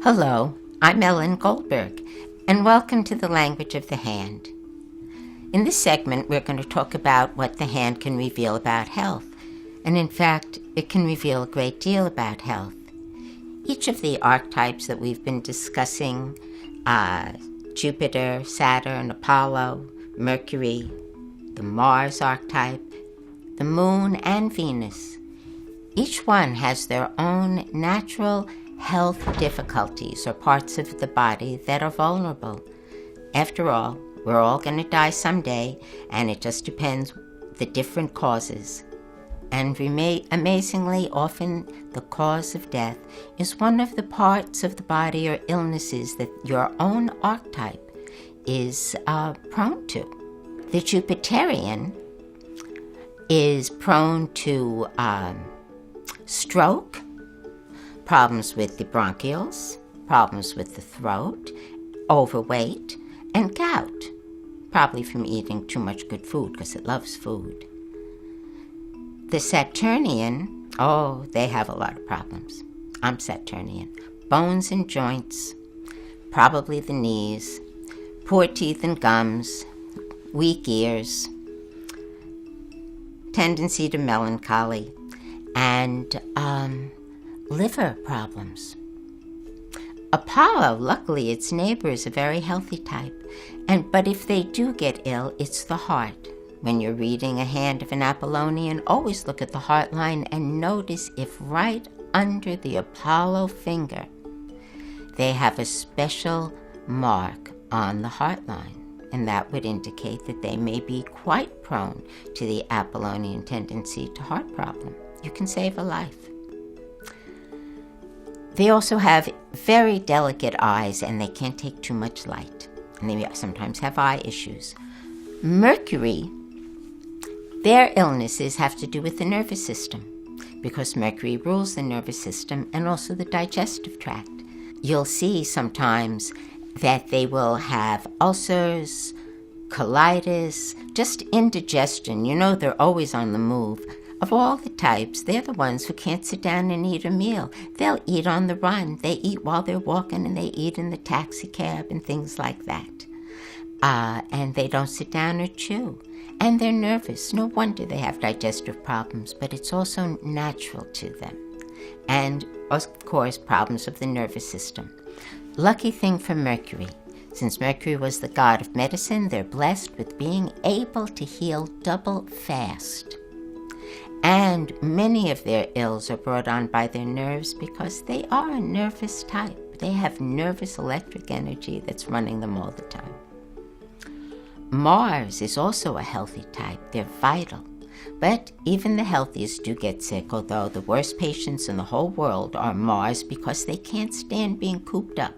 Hello, I'm Ellen Caulper, and welcome to the Language of the Hand. In this segment, we're going to talk about what the hand can reveal about health, and in fact, it can reveal a great deal about health. Each of the archetypes that we've been discussing, Jupiter, Saturn, Apollo, Mercury, the Mars archetype, the Moon, and Venus, each one has their own natural health difficulties or parts of the body that are vulnerable. After all, we're all going to die someday, and it just depends the different causes. And amazingly, often the cause of death is one of the parts of the body or illnesses that your own archetype is prone to. The Jupiteranian is prone to stroke, problems with the bronchioles, problems with the throat, overweight, and gout, probably from eating too much good food because it loves food. The Saturnian, they have a lot of problems. I'm Saturnian. Bones and joints, probably the knees, poor teeth and gums, weak ears, tendency to melancholy, and liver problems. Apollo, luckily, its neighbor, is a very healthy type. But if they do get ill, it's the heart. When you're reading a hand of an Apollonian, always look at the heart line and notice if right under the Apollo finger, they have a special mark on the heart line. And that would indicate that they may be quite prone to the Apollonian tendency to heart problem. You can save a life. They also have very delicate eyes, and they can't take too much light. And they sometimes have eye issues. Mercury, their illnesses have to do with the nervous system, because Mercury rules the nervous system and also the digestive tract. You'll see sometimes that they will have ulcers, colitis, just indigestion. You know they're always on the move. Of all the types, they're the ones who can't sit down and eat a meal. They'll eat on the run. They eat while they're walking, and they eat in the taxi cab and things like that. And they don't sit down or chew. And they're nervous. No wonder they have digestive problems, but it's also natural to them. And, of course, problems of the nervous system. Lucky thing for Mercury. Since Mercury was the god of medicine, they're blessed with being able to heal double fast. And many of their ills are brought on by their nerves because they are a nervous type. They have nervous electric energy that's running them all the time. Mars is also a healthy type. They're vital. But even the healthiest do get sick, although the worst patients in the whole world are Mars because they can't stand being cooped up.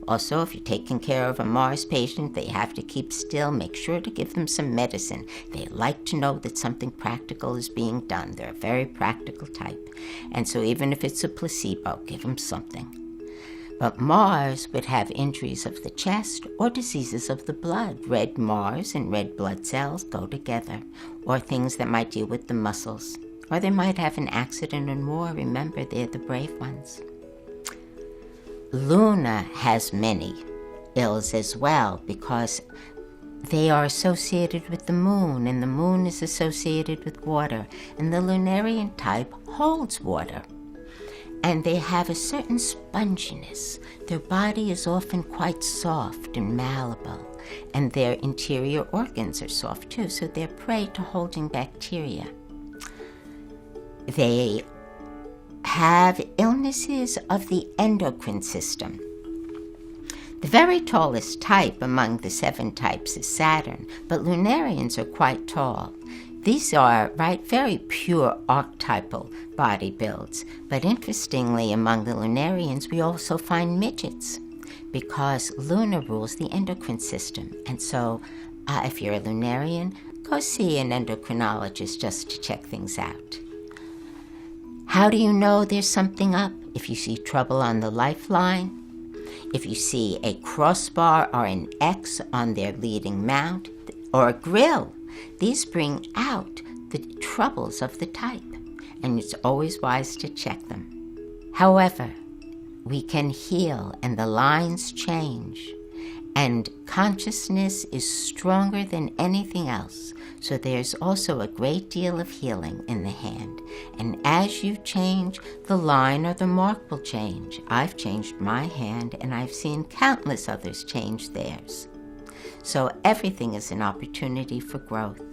Also, if you're taking care of a Mars patient, they have to keep still. Make sure to give them some medicine. They like to know that something practical is being done. They're a very practical type. And so even if it's a placebo, give them something. But Mars would have injuries of the chest or diseases of the blood. Red Mars and red blood cells go together. Or things that might deal with the muscles. Or they might have an accident and war. Remember, they're the brave ones. Luna has many ills as well because they are associated with the moon, and the moon is associated with water, and the lunarian type holds water. And they have a certain sponginess. Their body is often quite soft and malleable, and their interior organs are soft too, so they're prey to holding bacteria. They have illnesses of the endocrine system. The very tallest type among the 7 types is Saturn, but lunarians are quite tall. These are, very pure archetypal body builds. But interestingly, among the lunarians, we also find midgets because Luna rules the endocrine system. And so if you're a lunarian, go see an endocrinologist just to check things out. How do you know there's something up? If you see trouble on the lifeline, if you see a crossbar or an X on their leading mount, or a grill, these bring out the troubles of the type. and it's always wise to check them. However, we can heal and the lines change, and consciousness is stronger than anything else. So there's also a great deal of healing in the hand. And as you change, the line or the mark will change. I've changed my hand, and I've seen countless others change theirs. So everything is an opportunity for growth.